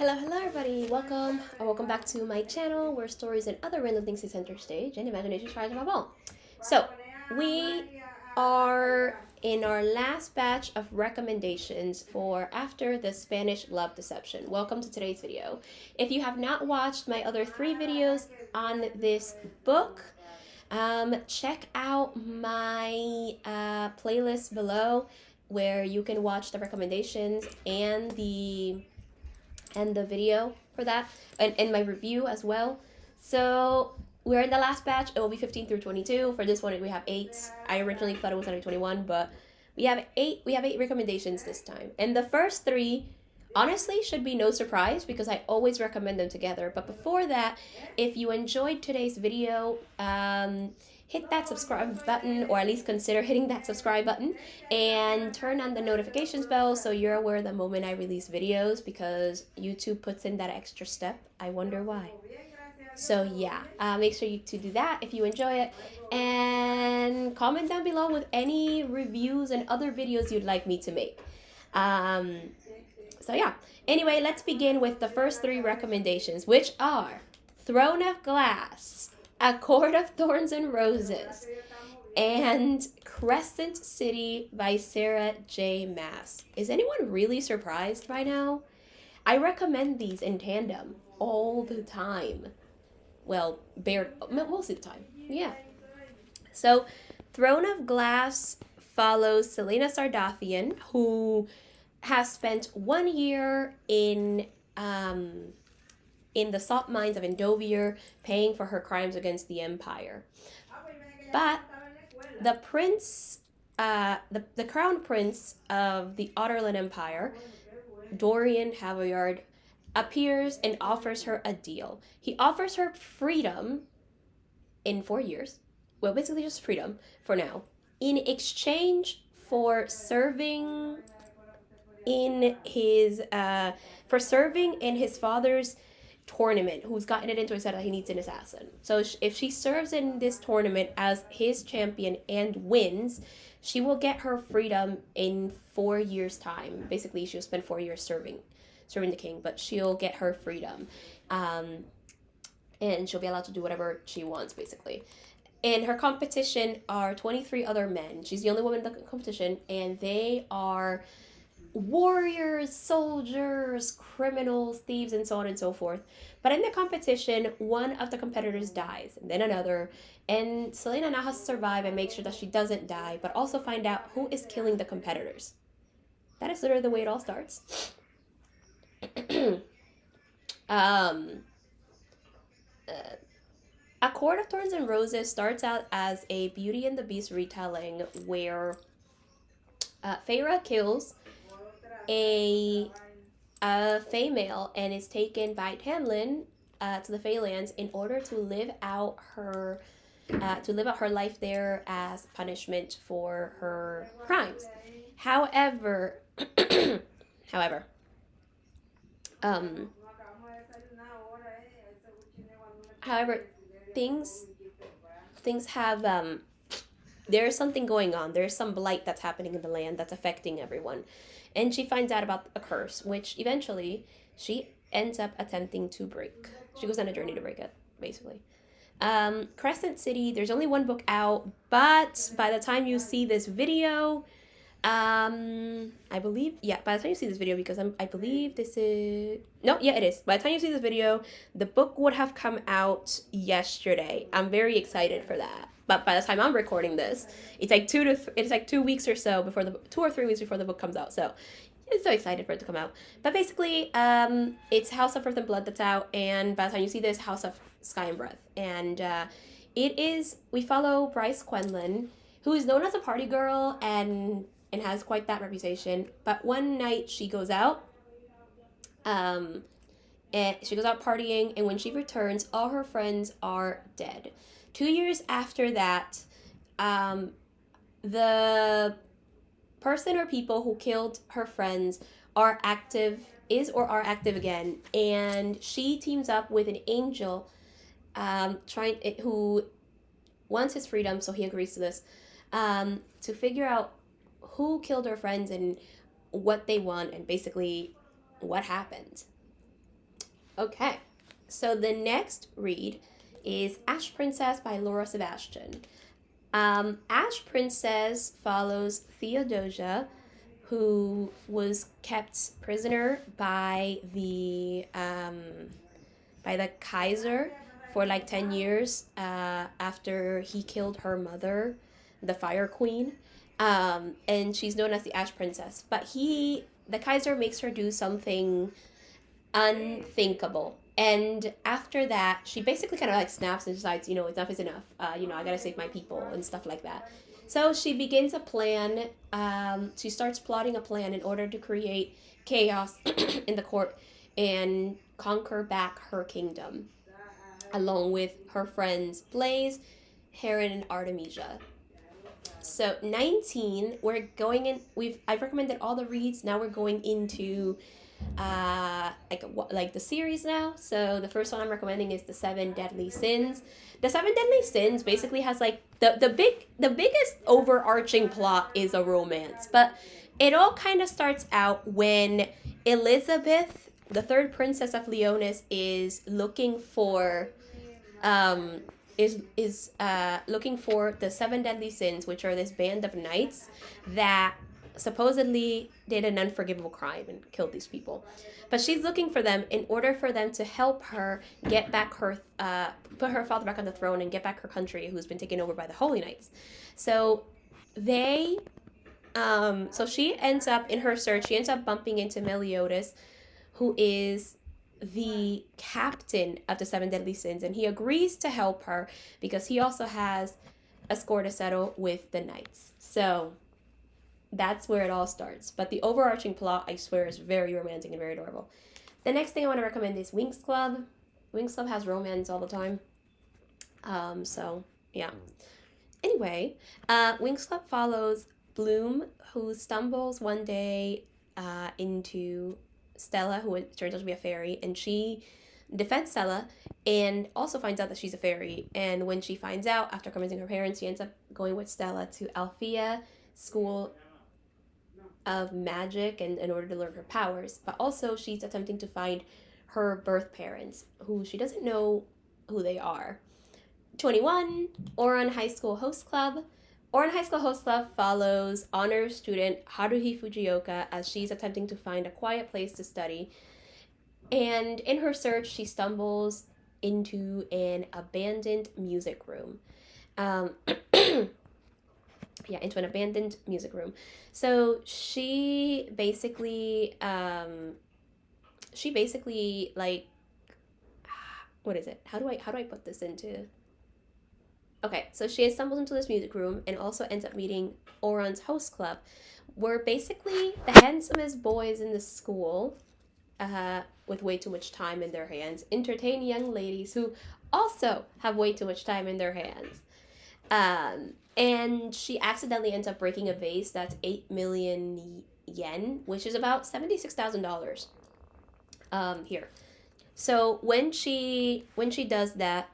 Hello everybody, welcome back to my channel where stories and other random things take center stage and imagination tries above all. So, we are in our last batch of recommendations for after the Spanish love deception. Welcome to today's video. If you have not watched my other 3 videos on this book, check out my playlist below where you can watch the recommendations and the video for that and my review as well. So we're in the last batch. It will be 15 through 22. For this one we have 8. I originally thought it was only 21, but we have 8 recommendations this time. And the first 3 honestly should be no surprise because I always recommend them together. But before that, if you enjoyed today's video, hit that subscribe button, or at least consider hitting that subscribe button, and turn on the notifications bell so you're aware the moment I release videos, because YouTube puts in that extra step. I wonder why. So yeah, make sure to do that if you enjoy it, and comment down below with any reviews and other videos you'd like me to make. So yeah, anyway, let's begin with the first 3 recommendations, which are Throne of Glass, A Court of Thorns and Roses, and Crescent City by Sarah J. Maas. Is anyone really surprised by now? I recommend these in tandem all the time. Well, most of the time. Yeah. So, Throne of Glass follows Selena Sardathian, who has spent 1 year in the salt mines of Endovier, paying for her crimes against the Empire. But the prince, the crown prince of the Otterland Empire, Dorian Haviard, appears and offers her a deal. He offers her freedom in 4 years. Well, basically just freedom for now, in exchange for serving in his father's tournament, who's gotten it into his head that he needs an assassin. So if she serves in this tournament as his champion and wins, she will get her freedom in 4 years' time. Basically, she'll spend 4 years serving the king, but she'll get her freedom, and she'll be allowed to do whatever she wants, basically. And her competition are 23 other men. She's the only woman in the competition, and they are warriors, soldiers, criminals, thieves, and so on and so forth. But in the competition, one of the competitors dies, and then another, and Selena now has to survive and make sure that she doesn't die, but also find out who is killing the competitors. That is literally the way it all starts. A Court of Thorns and Roses starts out as a Beauty and the Beast retelling where Feyre kills a female and is taken by Tamlin to the Feylands in order to live out her life there as punishment for her crimes. However, things have there's something going on. There's some blight that's happening in the land that's affecting everyone. And she finds out about a curse, which eventually she ends up attempting to break. She goes on a journey to break it, basically. Crescent City, there's only 1 book out, but by the time you see this video, I believe, yeah, by the time you see this video, because I believe this is, no, yeah, it is. By the time you see this video, the book would have come out yesterday. I'm very excited for that. But by the time I'm recording this, it's like 2 weeks or so before 2 or 3 weeks before the book comes out. So I'm so excited for it to come out. But basically, it's House of Earth and Blood that's out, and by the time you see this, House of Sky and Breath. And we follow Bryce Quenlin, who is known as a party girl and has quite that reputation. But one night she goes out, and she goes out partying, and when she returns, all her friends are dead. 2 years after that, the person or people who killed her friends are active again, and she teams up with an angel, who wants his freedom, so he agrees to this, to figure out who killed her friends and what they want and basically what happened. Okay. So the next read is Ash Princess by Laura Sebastian. Ash Princess follows Theodosia, who was kept prisoner by the Kaiser for like 10 years after he killed her mother, the Fire Queen. And she's known as the Ash Princess. But the Kaiser makes her do something unthinkable. And after that, she basically kind of like snaps and decides, enough is enough. I gotta save my people and stuff like that. So she begins a plan. She starts plotting a plan in order to create chaos in the court and conquer back her kingdom, along with her friends Blaze, Heron, and Artemisia. So 19, we're going in. I've recommended all the reads. Now we're going into like the series now. So the first one I'm recommending is the Seven Deadly Sins. The Seven Deadly Sins basically has like the biggest overarching plot is a romance, but it all kind of starts out when Elizabeth, the third princess of Leonis, is looking for looking for the Seven Deadly Sins, which are this band of knights that supposedly did an unforgivable crime and killed these people. But she's looking for them in order for them to help her get back put her father back on the throne and get back her country, who's been taken over by the Holy Knights. So so she ends up, in her search, she ends up bumping into Meliodas, who is the captain of the Seven Deadly Sins, and he agrees to help her because he also has a score to settle with the knights. So that's where it all starts. But the overarching plot, I swear, is very romantic and very adorable. The next thing I want to recommend is Winx Club. Winx Club has romance all the time. So, yeah. Anyway, Winx Club follows Bloom, who stumbles one day into Stella, who turns out to be a fairy, and she defends Stella and also finds out that she's a fairy. And when she finds out, after convincing her parents, she ends up going with Stella to Althea School of Magic and in order to learn her powers. But also she's attempting to find her birth parents, who she doesn't know who they are. 21, Ouran High School Host Club. Ouran High School Host Club follows honor student Haruhi Fujioka as she's attempting to find a quiet place to study. And in her search, she stumbles into an abandoned music room. Into an abandoned music room. So she basically like, what is it? How do I put this into? Okay, so she stumbles into this music room and also ends up meeting Ouran's host club, where basically the handsomest boys in the school, with way too much time in their hands, entertain young ladies who also have way too much time in their hands. And she accidentally ends up breaking a vase that's 8 million yen, which is about $76,000 here. So when she does that,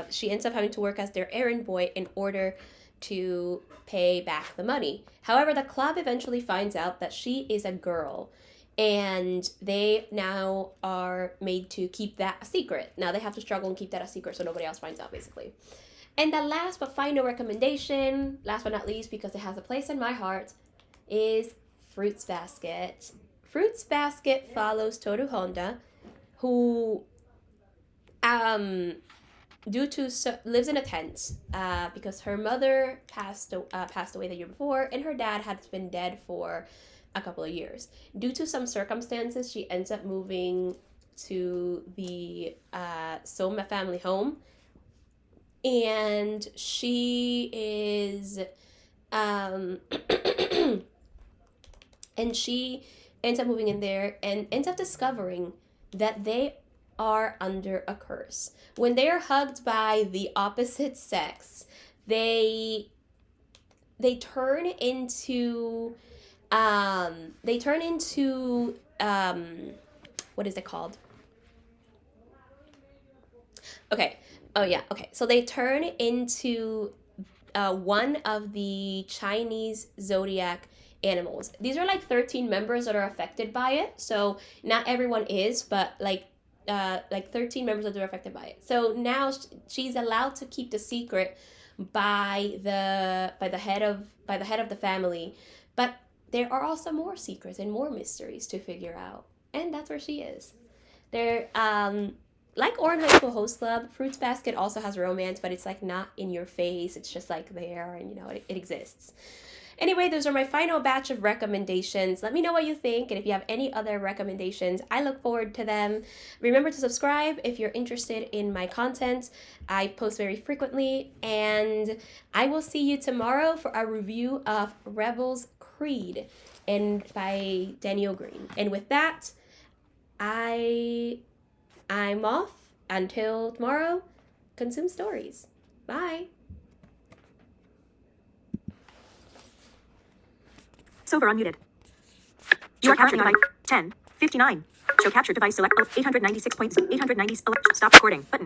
she ends up having to work as their errand boy in order to pay back the money. However, the club eventually finds out that she is a girl, and they now are made to keep that a secret. Now they have to struggle and keep that a secret so nobody else finds out, basically. And the last but final recommendation, last but not least, because it has a place in my heart, is Fruits Basket. Fruits Basket follows Toru Honda, who lives in a tent because her mother passed away the year before, and her dad had been dead for a couple of years. Due to some circumstances, she ends up moving to the Soma family home, and she is and she ends up moving in there and ends up discovering that they are under a curse. When they are hugged by the opposite sex, they turn into what is it called? Okay. Oh yeah. Okay. So they turn into one of the Chinese zodiac animals. These are like 13 members that are affected by it. So not everyone is, but like like 13 members that were affected by it. So now she's allowed to keep the secret by the head of the family, but there are also more secrets and more mysteries to figure out, and that's where she is. There, like Ouran High School Host Club, Fruits Basket also has romance, but it's like not in your face. It's just like there, and you know it exists. Anyway, those are my final batch of recommendations. Let me know what you think, and if you have any other recommendations, I look forward to them. Remember to subscribe if you're interested in my content. I post very frequently, and I will see you tomorrow for a review of Rebels Creed and by Daniel Green. And with that, I'm off until tomorrow. Consume stories. Bye. Silver unmuted. You are capturing device 10:59. Show captured device select 896.890. Stop recording button.